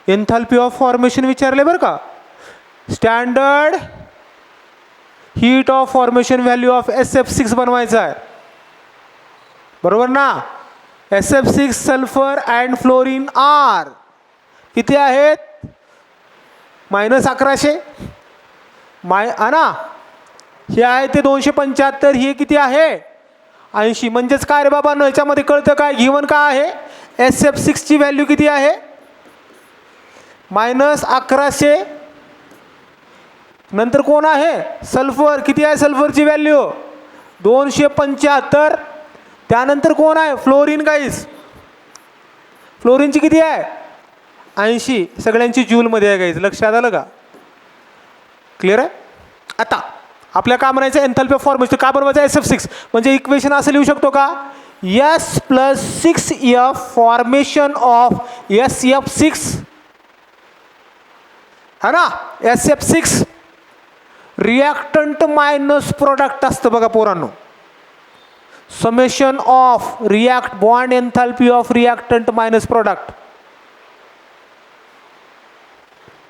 एन्थॅल्पी of formation विचारले बरं का. Standard heat of formation value of SF6 बनवायचा आहे, बरोबर ना. SF6 sulphur and fluorine R किती आहेत? -1100 ना. हे आहे ते 275, हे किती आहे? 80. म्हणजेच काय रे बाबा, याच्यामध्ये कळतं काय? गिवन काय आहे? SF6 ची व्हॅल्यू किती आहे? -1100. नंतर कोण आहे? सल्फर. किती आहे सल्फरची व्हॅल्यू? 275. त्यानंतर कोण आहे? फ्लोरीन गाईस. फ्लोरीनची किती आहे? 80. सगळ्यांची जूलमध्ये आहे गाईज. लक्षात आलं का? क्लिअर आहे. आता आपल्या काय म्हणायचं? एन्थॅल्पी ऑफ फॉर्मेशन. का बनवायचं? SF6. म्हणजे इक्वेशन असं लिहू शकतो का? S + 6F formation of SF6 है ना. SF6 रिॲक्टंट मायनस प्रोडक्ट असतं बघा पोरांनो. Summation of react bond enthalpy of reactant minus product.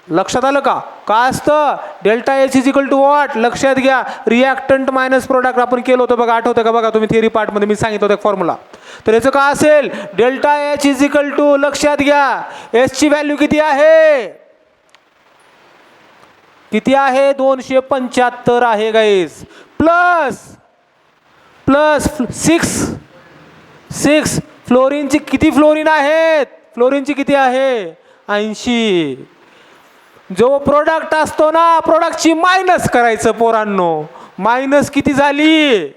लक्षात आलं का? काय असतं? Delta H is equal to what? लक्षात घ्या, रिॲक्टंट मायनस प्रोडक्ट आपण केलं होतं बघा, आठवतं का? बघा तुम्ही थिअरी पार्टमध्ये मी सांगितलं होतं फॉर्म्युला. तर याचं काय असेल? Delta H is equal to, लक्षात घ्या, एच ची व्हॅल्यू किती आहे? किती आहे? 275 आहे गाईज. प्लस 6 फ्लोरीनची किती फ्लोरीन आहेत? फ्लोरीनची किती आहे? 80. जो प्रोडक्ट असतो ना, प्रोडक्टची मायनस करायचं पोरांनो. मायनस किती झाली?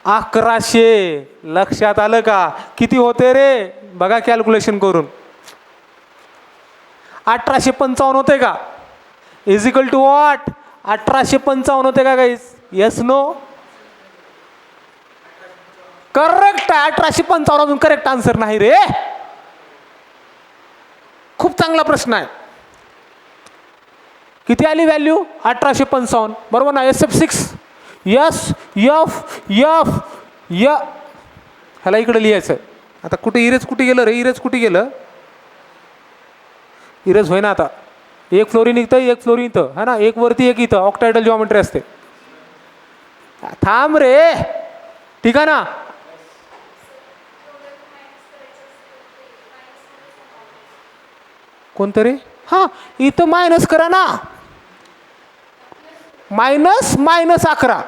1100. लक्षात आलं का? किती होते रे? बघा कॅल्क्युलेशन करून. 1855 होते का? Is equal to what? 1855 होते का गाईज? Yes no? करेक्ट आहे. 1855 अजून करेक्ट आन्सर नाही रे. खूप चांगला प्रश्न आहे. किती आली व्हॅल्यू? 1855, बरोबर ना. SF6 ह्याला इकडे लिहायचं. आता कुठे इरेज कुठे गेलं रे? इरेज कुठे गेलं? इरेज होय ना. आता एक फ्लोरीन इथं, एक फ्लोरीन इथं है ना, एक वरती एक इथं. ऑक्टायडल जॉमेट्री असते. थांब रे, ठीक आहे ना. कोणतरी हां इथं मायनस करा ना. -11.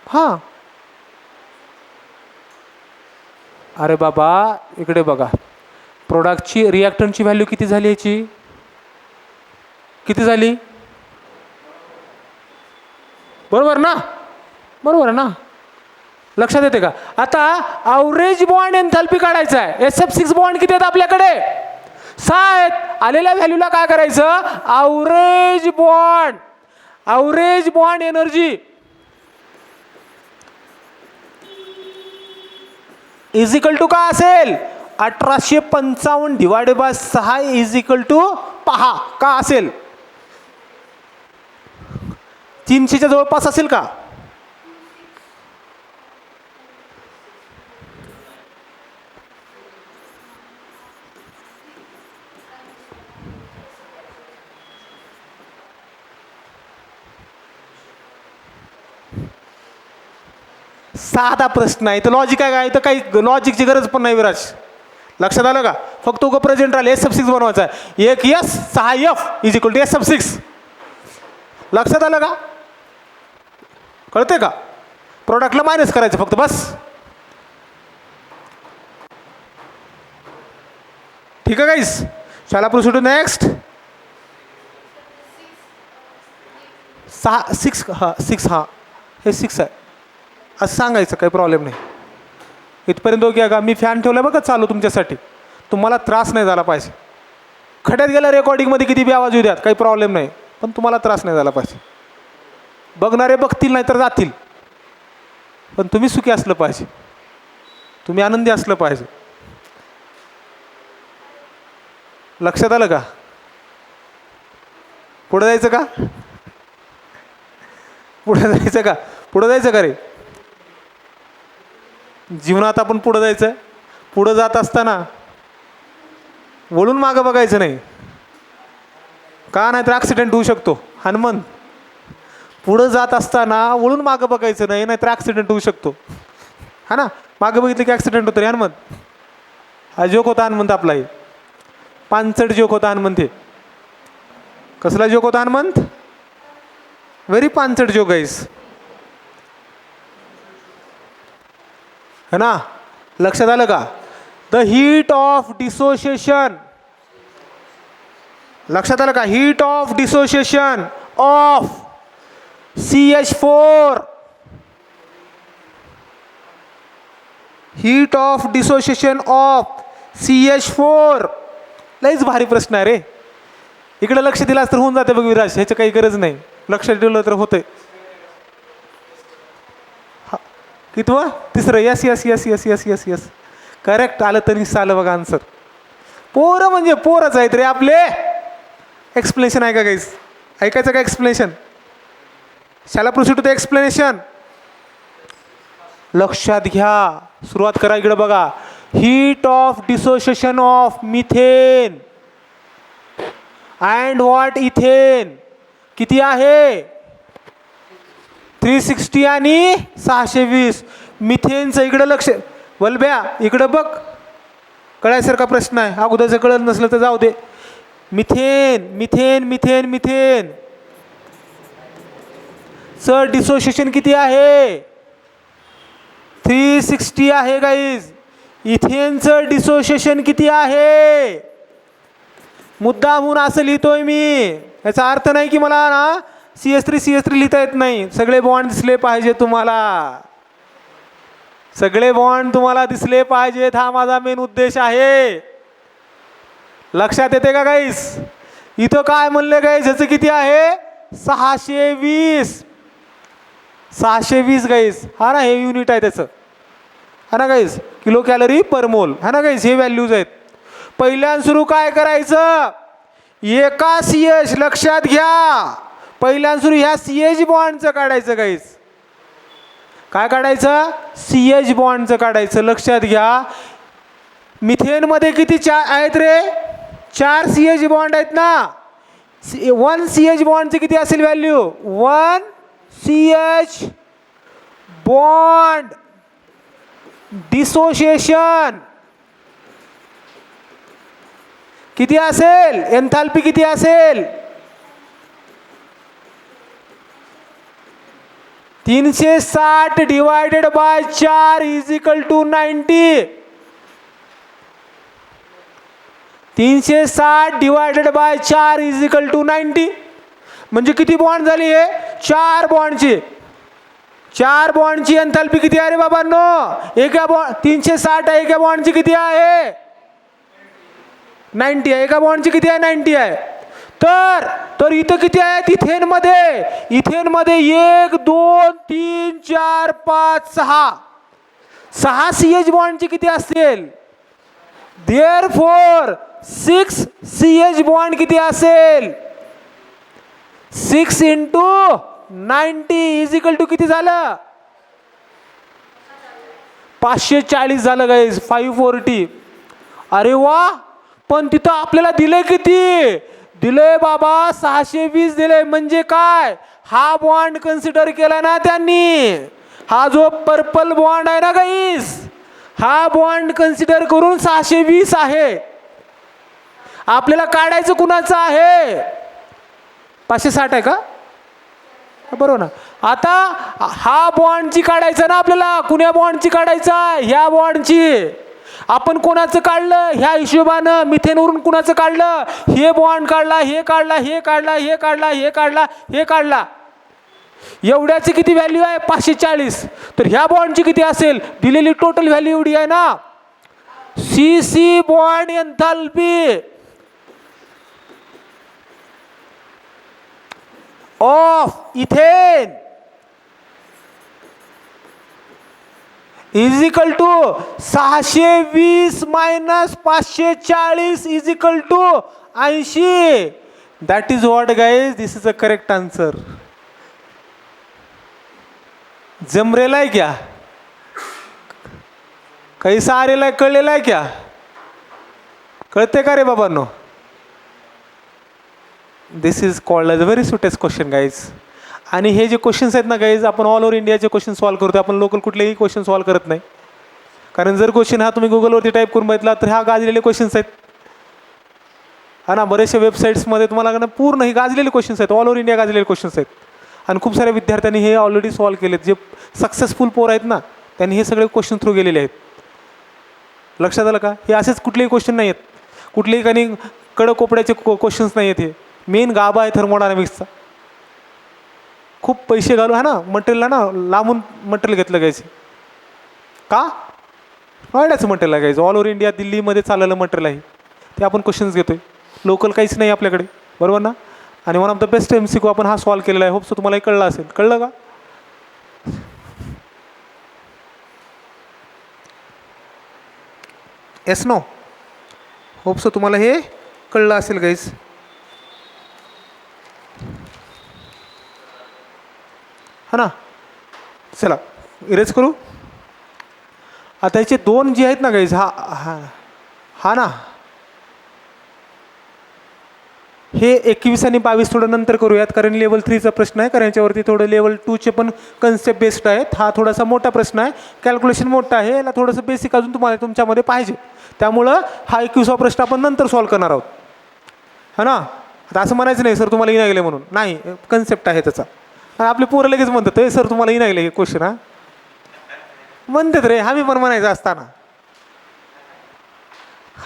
हां अरे बाबा इकडे बघा, प्रोडक्टची रिॲक्टंटची व्हॅल्यू किती झाली? याची किती झाली? बरोबर ना? बरोबर आहे ना? लक्षात येते का? आता ॲव्हरेज बॉन्ड एन्थॅल्पी काढायचा आहे. SF6 बॉन्ड किती आहेत आपल्याकडे? 6 आहेत. आलेल्या व्हॅल्यूला काय करायचं, average bond energy is equal to काय असेल, 1855 divided by 6 is equal to, पहा का असेल, 300च्या जवळपास असेल का. साधा प्रश्न आहे, तर लॉजिक आहे काय, तर काही लॉजिकची गरज पण नाही विराज. लक्षात आलं का, फक्त उगा प्रेझेंट राहिले S6 बनवायचा आहे, एक S 6F is equal to S6. लक्षात आलं का, कळतंय का, प्रोडक्टला मायनस करायचं फक्त बस. ठीक आहे गाईस, चला प्रोसीड टू नेक्स्ट. 6 हां हे 6 आहे असं सांगायचं, काही प्रॉब्लेम नाही. इथपर्यंत ओके का, मी फॅन ठेवला बघा चालू तुमच्यासाठी, तुम्हाला त्रास नाही झाला पाहिजे. खड्यात गेला रेकॉर्डिंगमध्ये किती बी आवाज येऊ द्यात, काही प्रॉब्लेम नाही, पण तुम्हाला त्रास नाही झाला पाहिजे. बघणारे बघतील नाही तर जातील, पण तुम्ही सुखी असलं पाहिजे, तुम्ही आनंदी असलं पाहिजे. लक्षात आलं का, पुढे जायचं का, पुढे जायचं का रे, जीवनात आपण पुढं जायचं आहे. पुढं जात असताना वळून मागं बघायचं नाही, का नाही तर ॲक्सिडेंट होऊ शकतो. हनुमंत, पुढं जात असताना वळून मागं बघायचं नाही, नाहीतर ॲक्सिडेंट होऊ शकतो. हा ना, मागं बघितलं की ॲक्सिडेंट होतं रे हनुमंत. हा जोक होता हनुमंत आपला, हे पानचट जोक होता हनुमंत. हे कसला जोक होता हनुमंत, व्हेरी पानचट जोक गाईस, है ना. लक्षात आलं का, द हीट ऑफ डिसोसिएशन, लक्षात आलं का, heat of dissociation of CH4, heat of dissociation of CH4. लईच भारी प्रश्न आहे रे, इकडे लक्ष दिलास तर होऊन जाते बघ विराज, ह्याची काही गरज नाही, लक्ष दिलं तर होतंय. कितवं, तिसरं, yes yes yes yes yes yes yes correct आलं, तरी आलं बघा आन्सर. पोरं म्हणजे पोरच आहेत रे आपले. एक्सप्लेनेशन आहे का गाईस, ऐकायचं का एक्सप्लेनेशन, शाला प्रोसीड टू द एक्सप्लेनेशन. लक्षात घ्या, सुरुवात करा, इकडे बघा, heat of dissociation of methane and what ethane किती आहे, 360 आणि 620. मिथेनचं इकडं लक्ष, वलब्या इकडं बघ, कळायसारखा प्रश्न आहे, अगोदरचं कळत नसलं तर जाऊ दे. मिथेन मिथेन मिथेन मिथेन च डिसोसिएशन किती आहे, 360 आहे गाईज. इथेनचं डिसोसिएशन किती आहे, मुद्दामहून असं लिहितोय मी, याचा अर्थ नाही की मला ना CH3 लिहिता येत नाही. सगळे बॉन्ड दिसले पाहिजे तुम्हाला, सगळे बॉन्ड तुम्हाला दिसले पाहिजेत, हा माझा मेन उद्देश आहे. लक्षात येते का गाईस, इथं काय म्हणले गाईस, ह्याचं किती आहे, 620 गाईस, हा ना, हे युनिट आहे त्याचं, हा ना गाईस, किलो कॅलरी पर मोल, हा ना गाईस, हे व्हॅल्यूज आहेत. पहिल्यान सुरू काय करायचं, एका CH, लक्षात घ्या, पहिल्यान सुरू ह्या CH बॉन्डचं काढायचं गाईस. काय काढायचं, CH बॉन्डचं काढायचं. लक्षात घ्या, मिथेनमध्ये किती आहेत रे, 4 CH बॉन्ड आहेत ना. 1 CH बॉन्डचे किती असेल व्हॅल्यू, 1 CH बॉन्ड डिसोसिएशन किती असेल, एन्थाल्पी किती असेल, 360 divided by 4 is equal to 90. 360 divided by 4 is equal to 90. म्हणजे किती बॉन्ड झाली हे, 4 बॉन्डची एन्थाल्पी किती आहे रे बाबांनो, एका बॉन्ड 360 आहे, एका बॉन्डची किती आहे 90 आहे. एका बॉन्डची किती आहे? 90 आहे. तर इथं किती आहेत इथेनमध्ये 1 2 3 4 5 6 CH बॉन्डची किती असेल? देअरफॉर 6 CH बॉन्ड किती असेल? 6 × 90 = किती झालं? 540 झालं गाईज. 540. अरे वा. पण तिथं आपल्याला दिले किती? दिले बाबा 620 दिले. म्हणजे काय? हा बॉन्ड कन्सिडर केला ना त्यांनी. हा जो पर्पल बॉन्ड आहे ना गाईज, हा बॉन्ड कन्सिडर करून 620 आहे. आपल्याला काढायचं कुणाचं आहे? 560 आहे का? बरोबर ना. आता हा बॉन्डची काढायचं ना आपल्याला. कुण्या बॉन्डची काढायचा? ह्या बॉन्डची. आपण कोणाचं काढलं? ह्या हिशोबानं मिथेनवरून कुणाचं काढलं? हे बॉन्ड काढला, हे काढला, हे काढला, हे काढला, हे काढला, हे काढला. एवढ्याची किती व्हॅल्यू आहे? 540. तर ह्या बॉन्डची किती असेल? दिलेली टोटल व्हॅल्यू एवढी आहे ना. CC bond enthalpy of ethane is equal to 620 minus 540 is equal to 80. That is what guys. This is a correct answer. जमरेला है क्या? कैसा आ रेला? कळलेला आहे क्या? कळते का रे बाबांनो? This is called as a very cutest question guys. आणि हे जे क्वेश्चन्स आहेत ना गाईज, आपण ऑल ओव्हर इंडियाचे क्वेश्चन सॉल्व करतो. आपण लोकल कुठलेही क्वेश्चन सॉल्व करत नाही. कारण जर क्वेश्चन हा तुम्ही गुगलवरती टाईप करून बघितला तर हा गाजलेले क्वेश्चन्स आहेत. हा ना. बरेचशा वेबसाईट्समध्ये तुम्हाला पूर्ण हे गाजलेले क्वेश्चन्स आहेत. ऑल ओव्हर इंडिया गाजलेले क्वेश्चन्स आहेत. आणि खूप साऱ्या विद्यार्थ्यांनी हे ऑलरेडी सॉल्व केलेत. जे सक्सेसफुल पोर आहेत ना, त्यांनी हे सगळे क्वेश्चन थ्रू गेलेले आहेत. लक्षात आलं का? हे असेच कुठलेही क्वेश्चन नाही आहेत. कुठलेही काही कडक कोपड्याचे क्वेश्चन्स नाही आहेत. हे मेन गाभा आहे थर्मोडायनामिक्सचा. खूप पैसे घालू आहे ना मटेरियलला ना, लांबून मटेरियल घेतलं घ्यायचं का? नॉयडाचं मटेरियल आहे घ्यायचं. ऑल ओव्हर इंडिया दिल्लीमध्ये चाललेलं मटेरियल आहे. ते आपण क्वेश्चन्स घेतोय. लोकल काहीच नाही आपल्याकडे. बरोबर ना. आणि one of the best MCQ आपण हा सॉल्व केलेला आहे. होप सो तुम्हाला कळलं असेल. कळलं का? Yes no. होप सो तुम्हाला हे कळलं असेल गाईज. हा ना. चला इरेज करू. आता याचे दोन जे आहेत ना गाईज, हा ना, हे 21 आणि 22 थोडं नंतर करूयात. कारण लेवल 3चा प्रश्न आहे. कारण याच्यावरती थोडं लेवल 2चे पण कन्सेप्ट बेस्ड आहेत. हा थोडासा मोठा प्रश्न आहे. कॅल्क्युलेशन मोठा आहे. याला थोडंसं बेसिक अजून तुम्हाला तुमच्यामध्ये पाहिजे. त्यामुळं हा 21वा प्रश्न आपण नंतर सॉल्व करणार आहोत. हा ना. आता असं म्हणायचं नाही सर तुम्हाला येणार म्हणून. नाही, कन्सेप्ट आहे त्याचा. आपले पोरं लगेच म्हणतात सर तुम्हाला येणार हे क्वेश्चन. हा म्हणतात रे. आम्ही पण म्हणायचं असताना.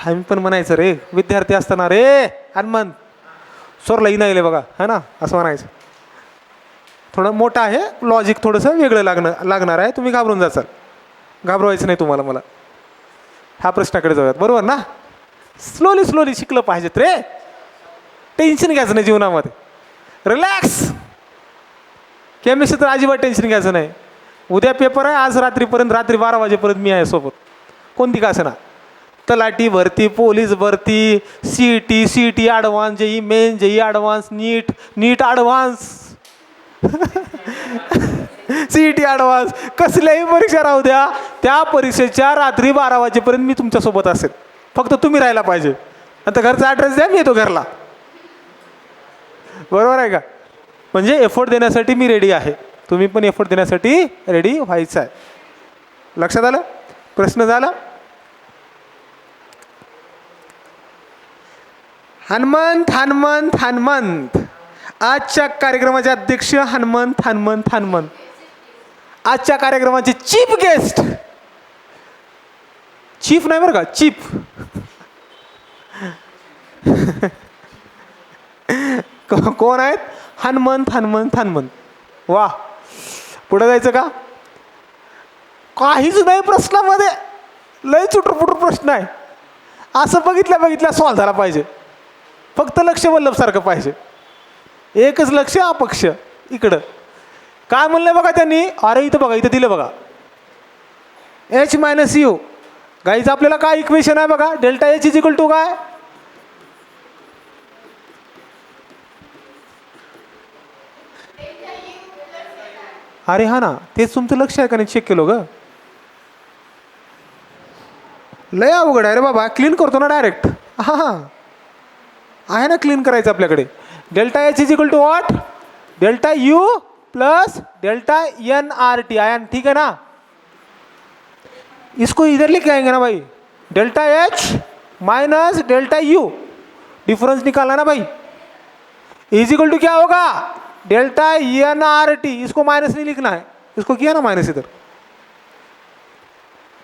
आम्ही पण म्हणायचं रे विद्यार्थी असताना. रे हनुमान सरला येणार बघा. है ना. असं म्हणायचं. थोडं मोठं आहे. लॉजिक थोडंसं वेगळं लागणार आहे. तुम्ही घाबरून जाचाल. घाबरवायचं नाही तुम्हाला. मला ह्या प्रश्नाकडे जाऊयात. बरोबर ना. स्लोली शिकलं पाहिजेत रे. टेन्शन घ्यायचं नाही जीवनामध्ये. रिलॅक्स. केमिस्ट्री तर अजिबात टेन्शन घ्यायचं नाही. उद्या पेपर आहे. आज रात्रीपर्यंत, रात्री 12 वाजेपर्यंत मी आहे सोबत. कोणती का ना. तलाठी भरती, पोलीस भरती, CET advance, JEE main, JEE advance, NEET advance, CET advance, कसल्याही परीक्षा राहू द्या, त्या परीक्षेच्या रात्री 12 वाजेपर्यंत मी तुमच्यासोबत असेल. फक्त तुम्ही राहायला पाहिजे. आता घरचा ॲड्रेस द्या, मी येतो घरला. बरोबर आहे का? म्हणजे एफर्ट देण्यासाठी मी रेडी आहे. तुम्ही पण एफर्ट देण्यासाठी रेडी व्हायचं आहे. लक्षात आलं? प्रश्न झाला? हनुमंत. आजच्या कार्यक्रमाचे अध्यक्ष हनुमंत. आजच्या कार्यक्रमाचे चीफ गेस्ट, चीफ नाही बरं का, चीफ कोण आहेत? हनुमंत. वा. पुढे जायचं का? काहीच नाही प्रश्नामध्ये. लय चुटरपुटर प्रश्न आहे. असं बघितल्या बघितल्या सॉल्व झाला पाहिजे. फक्त लक्ष वल्लभसारखं पाहिजे. एकच लक्ष अपक्ष. इकडं काय म्हणलंय बघा त्यांनी. अरे इथं बघा, इथं दिलं बघा एच मायनस यू. गाईचं आपल्याला काय इक्वेशन आहे बघा. Delta H is equal to काय. अरे हा ना, तेच तुमचं लक्ष आहे का नाही चेक केलो ग. लय अवघड आहे रे बाबा. क्लीन करतो ना डायरेक्ट. हां हां आहे ना, क्लीन करायचं आपल्याकडे. Delta H is equal to what. Delta U plus delta N R T. आयन ठीक है ना. इसको इधर लेके आएंगे ना भाई. Delta H minus delta U, difference निकालना ना भाई. इज इक्वल टू क्या होगा. Delta N R T. इसको माइनस नहीं लिखना है, इसको किया ना माइनस इधर.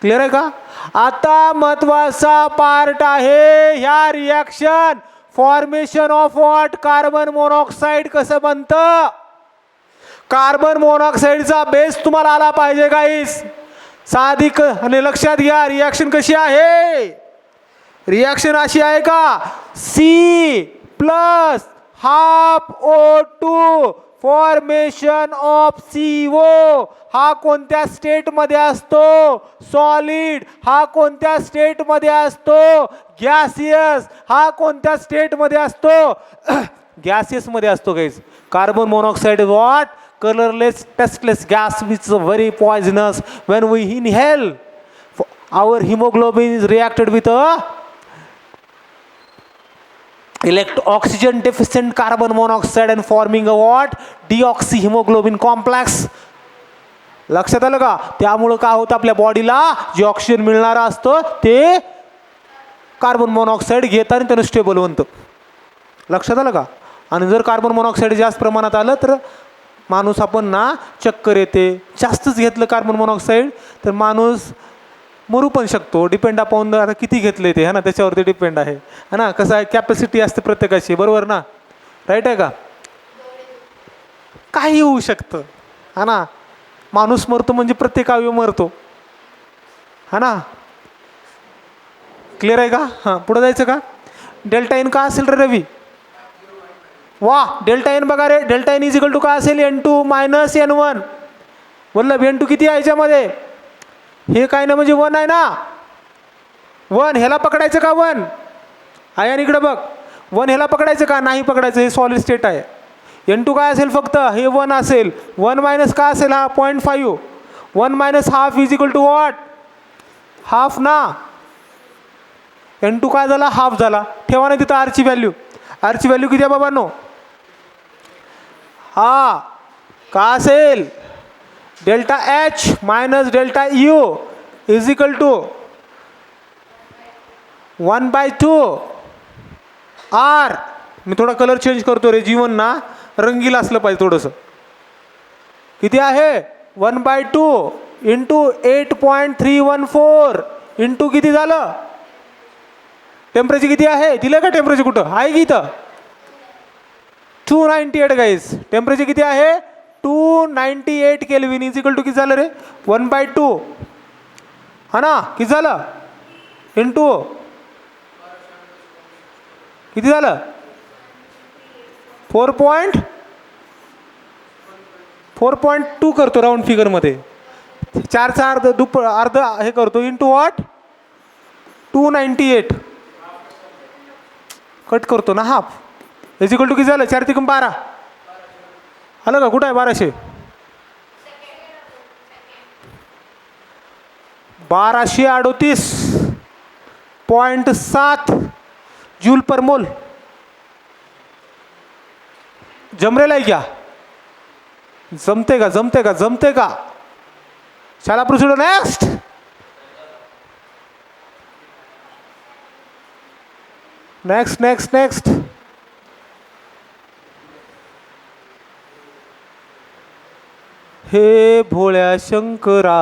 क्लियर आहे का. आता महत्वाचा पार्ट आहे ह्या reaction. Formation of what. Carbon monoxide कसं बनतं. कार्बन मोनॉक्साईडचा बेस तुम्हाला आला पाहिजे गाईस. साधी आणि लक्षात घ्या रिॲक्शन कशी आहे. रिॲक्शन अशी आहे का. C plus half O2 formation of CO. हा कोणत्या स्टेट मध्ये असतो. सॉलिड. हा कोणत्या स्टेट मध्ये असतो. गॅसियस. हा कोणत्या स्टेट मध्ये असतो. गॅसियस मध्ये असतो guys. Carbon monoxide what. colorless tasteless gas which is very poisonous. When we inhale, our hemoglobin is reacted with a oxygen deficient carbon monoxide and forming a what. deoxyhemoglobin complex. लक्षात आलं का. त्यामुळं काय होतं आपल्या बॉडीला जे ऑक्सिजन मिळणार असतं ते कार्बन मोनॉक्साईड घेतात आणि त्यानं स्टेबल बनतं. लक्षात आलं का. आणि जर कार्बन मोनॉक्साईड जास्त प्रमाणात आलं तर माणूस आपण ना चक्कर येते. जास्तच घेतलं कार्बन मोनॉक्साईड तर माणूस मरू पण शकतो. डिपेंड अपॉन आता किती घेतले ते है ना, त्याच्यावरती डिपेंड आहे है ना. कसं आहे कॅपॅसिटी असते प्रत्येकाची. बरोबर ना. राईट आहे का. काही होऊ शकतं है ना. माणूस मरतो म्हणजे प्रत्येक अवयव मरतो है ना. क्लिअर आहे का. हां पुढे जायचं का. डेल्टा एन का असेल रे रवी. वा डेल्टा एन बघा रे. Delta N is equal to काय असेल. N2 minus N1. Vallabh N2 किती आहे याच्यामध्ये. हे काय ना म्हणजे 1 आहे ना. 1 ह्याला पकडायचं का. 1 आयन इकडं बघ. 1 ह्याला पकडायचं का नाही पकडायचं. हे सॉलिड स्टेट आहे. N2 काय असेल फक्त हे 1 असेल. 1 मायनस का असेल हा 0.5. 1 minus half is equal to what. Half ना. N2 काय झाला हाफ झाला. ठेवा ना तिथं आरची व्हॅल्यू. आरची व्हॅल्यू किती आहे बाबांनो. हा का असेल. Delta H minus delta U is equal to 1/2 R. मी थोडा कलर चेंज करतो रे. जीवन ना रंगील असलं पाहिजे थोडंसं. किती आहे 1/2 इंटू 8.314 इंटू किती झालं. टेम्परेचर किती आहे दिलं का. टेम्परेचर कुठं आहे की इथं. 298 गाईज. टेम्परेचर किती आहे 298 केल्विन इज इक्वल टू किती झालं रे 1/2 हा ना. किती झालं इंटू किती झालं 4.2 करतो राऊंड फिगरमध्ये. 4चा अर्ध हे करतो इंटू वॉट 298 कट करतो ना हाफ. इज इक्वल टू किती झालं 4 त्रिकम 12 आलं का. कुठं आहे 1200. 1238.7 जूल पर मोल. जमरेला आहे क्या. जमते का जमते का जमते का. चला processed next. Next next next. हे भोळ्या शंकरा.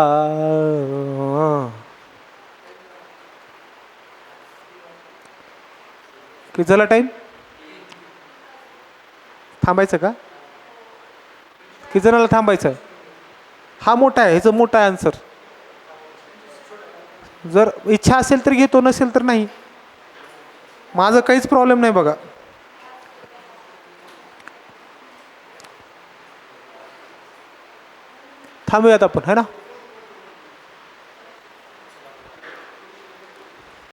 किती झाला टाइम. थांबायचं का. किती जणाला थांबायचं. हा मोठा आहे. ह्याचं मोठा आहे आन्सर. जर इच्छा असेल तर घेतो नसेल तर नाही. माझं काहीच प्रॉब्लेम नाही बघा. थांबूयात आपण है ना.